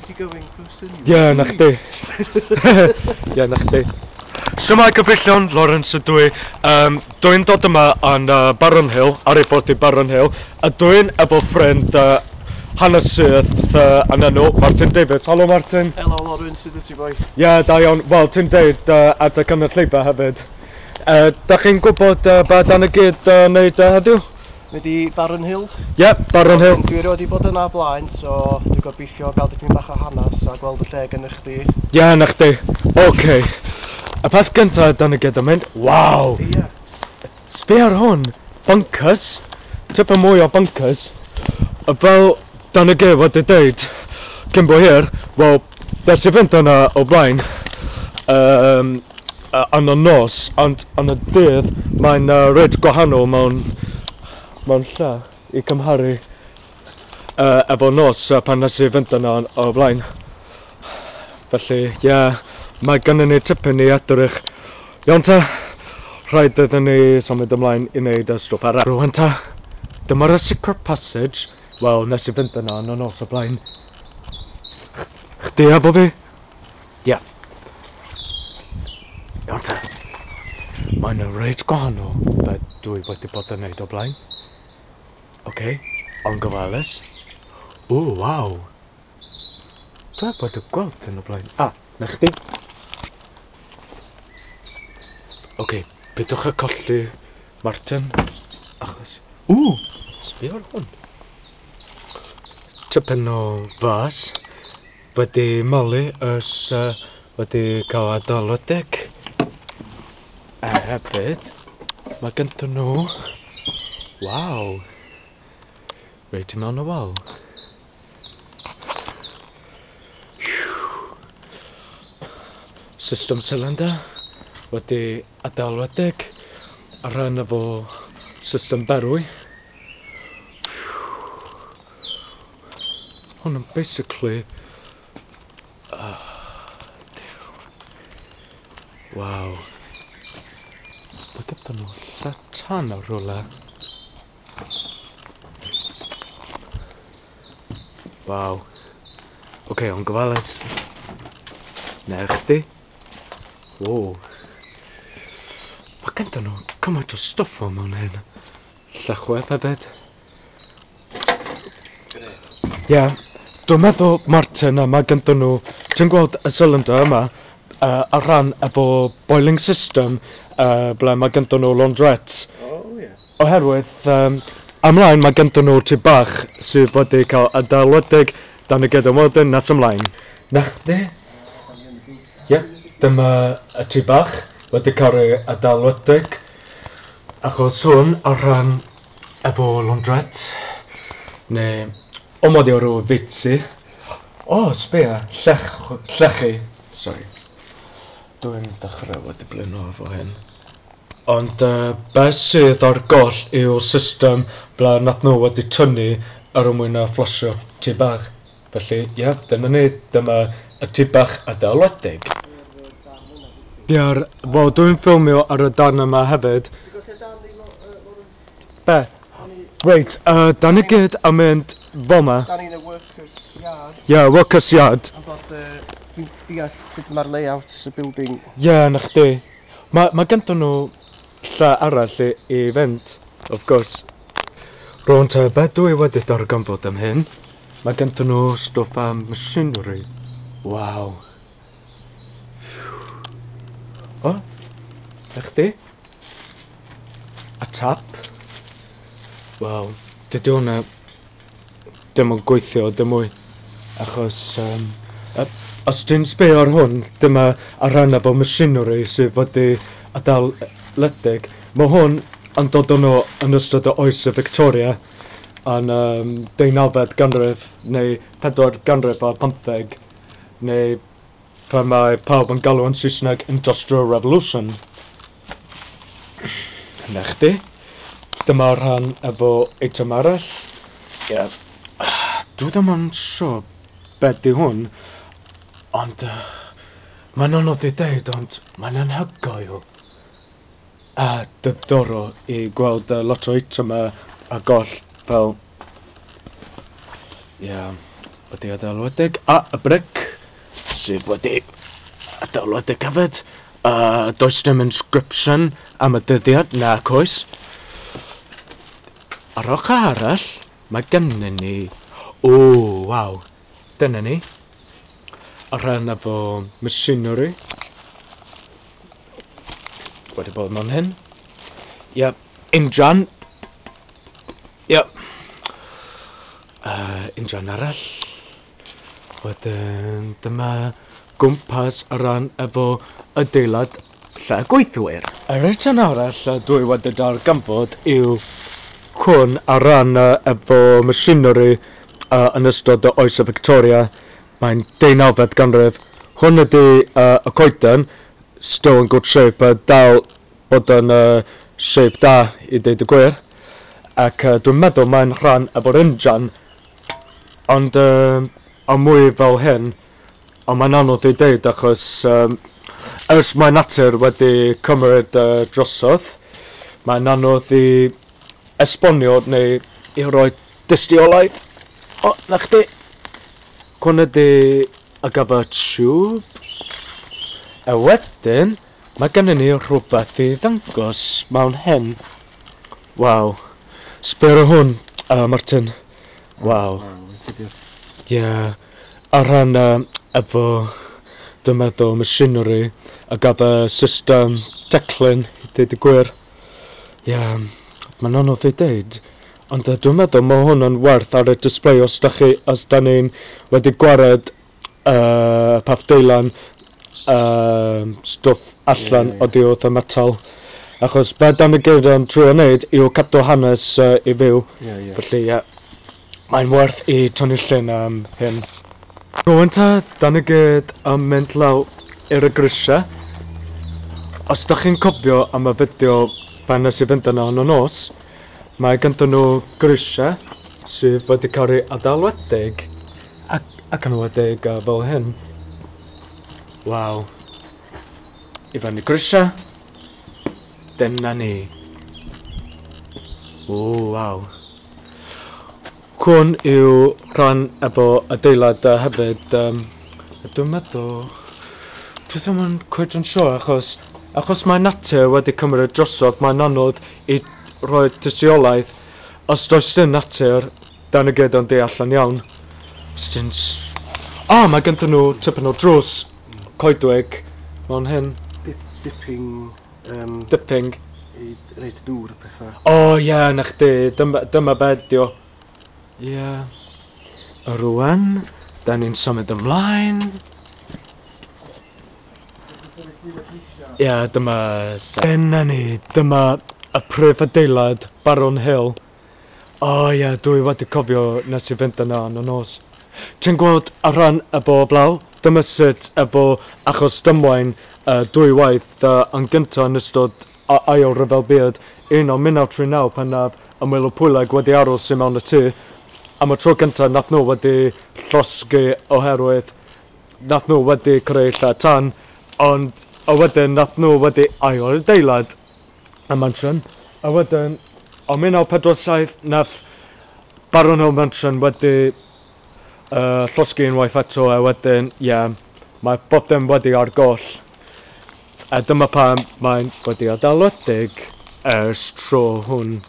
Easygoing person. Ie, na chdi. Ie, na chdi. Shwmai gyfellion, Lawrence ydw i. Dwi'n dod yma yn Baron Hill, ar ei ffordd i Baron Hill. A dwi'n efo ffrind hanesydd yn enw Martin Davies. Helo Martin. Helo Lawrence, sut ti boi? Ie, da iawn. Wel, ti'n deud adeg yn y lleifa hefyd. Da chi'n gwybod beth dan y gyd wneud heddiw? Wedi Baron Hill? Ie, Baron Hill. Dwi wedi bod yna blaen, so dwi'n gobeithio gael dipyn bach o hanes a gweld y lle gyda chdi. Ie, na chdi. Oce. Y peth gyntaf dan y gyd yn mynd, waw! Ie. Sbi ar hwn, bunkers, tipyn mwy o bunkers. Fel dan y gyd wedi dweud, cyn bo hir, wel, beth sy'n fynd yna o blaen, yn y nos, ond yn y dydd, mae'n rhaid gwahanol mewn lle i cymharu efo nos pan nes i fynd yna o blaen. Felly, ie, mae gynnu ni tipyn i edrych. Iawn ta, rhaid iddyn ni symud ymlaen i wneud y stwff arall. Rwan ta, dyma'r secret passage. Wel, nes i fynd yna yn y nos o blaen. Chdi efo fi? Ie. Iawn ta. Mae'n rhaid gwahanol beth dwi wedi bod yn wneud o blaen. Oce, o'n gofalus. O, waw. Dwi wedi gweld yn o blaen. Na chdi? Oce, bydwch y colli Martin. Achos... sbio ar hwn. Tipyn o fas. Wedi malu ys wedi cael adalwedig. A hefyd, mae gyda nhw... Waw. Reit i mewn o wal. System cylinder wedi adalwedig ar ran efo system berwy. Hwn yn basically... Waw. Mae gyda nhw lle tan o rwle. Waw. Oce, o'n gofalus. Na chdi. Wow. Mae gyda nhw cymaint o stwff o mewn hyn. Llechwedd hefyd. Ie. Dwi'n meddwl, Martin, mae gyda nhw... Ti'n gweld y cylinder yma ar ran efo boiling system ble mae gyda nhw laundrette. Oherwydd, ymlaen mae gyda nhw tŷ bach sydd wedi cael adalwedig dan y gyda modyn nes ymlaen. Na chdi? Ie, dyma y tŷ bach wedi cael ei adalwedig achos hwn ar ran efo laundrette neu o mod i o'r fitsi. Sbia, llechi. Sorry. Dwi'n dechrau wedi blino efo hyn. Ond beth sydd ar goll yw'r system ble nath nhw wedi tynnu ar ymwyn â fflasio tŷ bach. Felly, ie, dyna ni, dyma y tŷ bach adalwedig. Wel, dwi'n ffilmio ar y dan yma hefyd. Be? Reit, dan y gyd am mynd fel yma. Dan ni'n y workers yard. Ie, workers yard. A bod dwi'n deall sut mae'r layouts y building. Ie, na chdi. Mae gyda nhw lle arall i fynd, of course. Rwan ta, beth dwi wedi darganfod am hyn? Mae gyda nhw stwff am machinery. Waw. Na chdi? A tap. Waw, dydy hwnna dim yn gweithio, dim mwy. Achos, os ti'n sbio ar hwn, dyma ar ran efo machinery sydd wedi adalwedig. Mae hwn yn dod yno yn ystod o oes y Victoria yn 19 ganrif neu 4 ganrif a 15 neu pan mae pawb yn galw yn Saesneg Industrial Revolution. Na chdi? Dyma rhan efo eitem arall. Ie. Dwi ddim yn siŵr beth di hwn, ond mae'n anodd i ddeud, ond mae'n anhygoel a diddorol i gweld lot o eitem a goll fel... Ie. wedi adalwedig, a y bric sydd wedi adalwedig hefyd. Does dim inscription am y dyddiad, nac oes. Ar ochr arall, mae gennyn ni... waw, dyna ni. Ar rhan efo machinery. Wedi bod mewn hyn. Injan. Injan arall. Wedyn, dyma gwmpas ar ran efo adeilad lle gweithwyr. Yr eitem arall dwi wedi darganfod yw hwn ar ran efo machinery yn ystod y oes y Victoria. Mae'n 19th ganrif. Hwn ydy y coeden, still in good shape, dal bod yn shape da i ddeud y gwir. Ac dwi'n meddwl mae'n rhan efo'r injan, ond mwy fel hyn, ond mae'n anodd i ddeud achos ers mae natur wedi cymryd drosodd, mae'n anodd i esbonio neu i roi dystiolaeth. Na chdi. Hwn ydy y gyfer tiwb. A wedyn, mae gennym ni rhywbeth i ddangos mewn hyn. Waw. Sbio hwn, Martin. Waw. Ar rhan efo, dwi'n meddwl, machinery a gyfer system declyn, i ddeud y gwir. Mae'n anodd i ddeud. Ond dwi'n meddwl mae hwn yn werth ar y display os da ni'n wedi gwared paffdeilan stwff allan oddi wrth y metal. Achos be da ni gyd yn trwy wneud yw cadw hanes i fyw. Felly, mae'n werth i tynnu llun am hyn. Rwan da ni gyd yn mynd law i'r grisiau. Os da chi'n cofio am y fideo pan nes i fynd yna yn y nos, mae ganddyn nhw grisiau sydd wedi cael ei adalwedig ac yn wedig fel hyn. Waw. I fyny grisiau. Dyna ni. Waw. Hwn yw rhan efo adeilad hefyd. Dwi'n meddwl... Dwi ddim yn cwyd yn sio achos mae natur wedi cymryd drosodd, mae'n anodd i roi tystiolaeth. Os does dim natur, da ni gyd yn deall yn iawn. Mae gyda nhw tipyn o drws coedwig mewn hyn. Dipping. I reid dŵr y pethau. Na chdi, dyma bedio. Rwan, da ni'n symud ymlaen. Dyna ni, dyma y prif adeilad Baron Hill. Dwi wedi cofio nes i fynd yna yn y nos. Ti'n gweld ar rhan efo blaw? Dyma sut efo achos dymwain dwy waith yn gyntaf yn ystod ail ryfel byd 1939 pan naf ymwyl o pwyleg wedi aros i mewn y tŷ. Am y tro gyntaf nath nhw wedi llosgu oherwydd nath nhw wedi creu lle tan, ond a wedyn nath nhw wedi ail adeilad y mansion. A wedyn o 1947 nath Baron Hill Mansion wedi llosgu unwaith eto a wedyn mae bob dim wedi ar goll. A dyma pam mae'n wedi adalwedig ers tro hwn.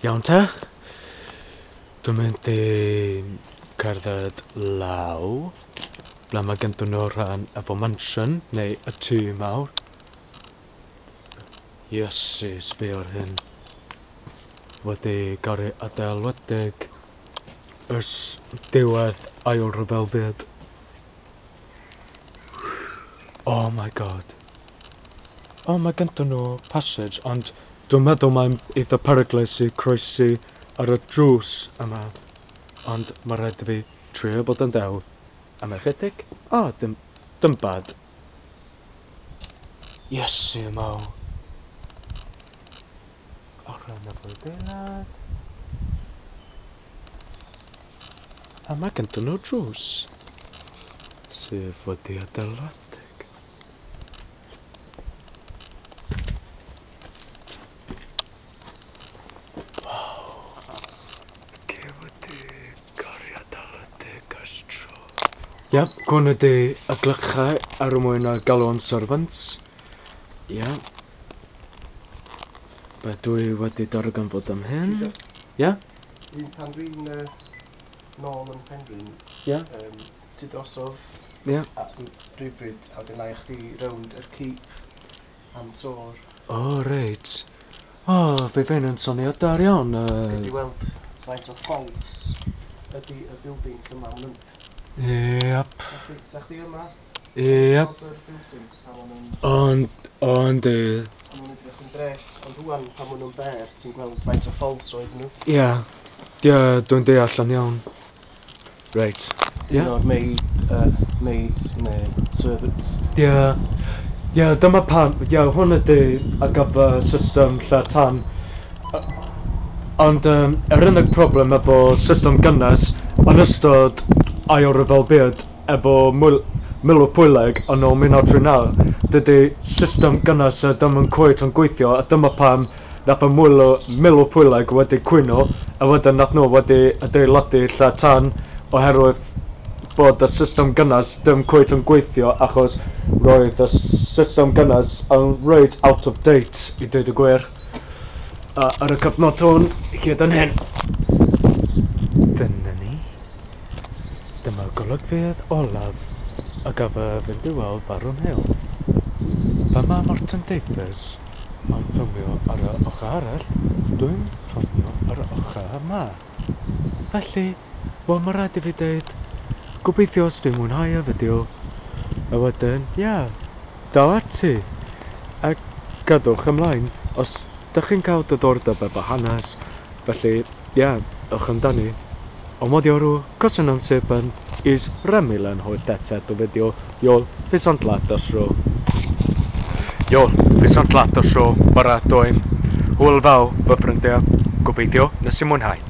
Iawn te, dwi'n mynd i cerdded law, ble mae gyda nhw rhan efo mansion neu y tŷ mawr. Iesu, sbio ar hyn. Wedi gael ei adalwedig ers diwedd ail ryfel byd. Oh my god. Mae gyda nhw passage, ond Dwi'n meddwl mae'n eitha peryglus i croesi ar y drws yma, ond mae rhaid i fi trio bod yn dew. Am ychydig? O, dim bad. Iesu maw. O rhan o adeilad. A mae gyda nhw drws, sef wedi adalwedig. Ie, hwn ydy y glychau ar y mwyn a galw'n servants. Ie. Be dwi wedi darganfod am hyn. Ie? Pan dwi'n nôl yn Penrhyn, ti drosodd rhywbryd a dyna i chdi rownd yr cip am tor. O, reit. O, fe fe'n yn soniadar iawn. Gedi weld faint o ffons ydy y buildings yma yn mynd. Iep. Sa chdi yma? Iep. Ond Pan nhw'n edrych yn dret, ond rwan pan nhw'n ber, ti'n gweld faint o ffons roedd nhw. Ie. Ie, dwi'n deall yn iawn. Reit. Un o'r maids neu servants. Ie. Ie, dyma pam. Ie, hwn ydy ar gyfer system lle tan. Ond yr unig problem efo system gynnes yn ystod ail ryfel byd efo milw pwyleg yn ôl 1939, dydy system gynnes ddim yn cweit yn gweithio, a dyma pam nath y milw pwyleg wedi cwyno, a wedyn nath nhw wedi adeiladu lle tan oherwydd bod y system gynnes ddim cweit yn gweithio, achos roedd y system gynnes yn roed out of date i dweud y gwir. A ar y cyfnod hwn, hyd yn hyn. Dyna ni. Dyma golygfydd olaf a gyfer fynd i weld Baron Hill. Mae Mae Martin Davies yn ffilmio ar y ochr arall, dwi'n ffilmio ar y ochr yma. Felly, wel mae rhaid i fi dweud, gobeithio os dwi'n mwynhau y fideo. A wedyn, daw ati. A gadwch ymlaen, os dych chi'n cael diddordeb efo hanes, felly, ych amdani. O modiorw, cosyn am sepen, is remilen hoedd detet o fideo. Iol, fysant lat o sro. Iol, fysant lat o sro, bara dwy'n hwyl faw fy ffrindiau. Gobeithio nes i mwynhau.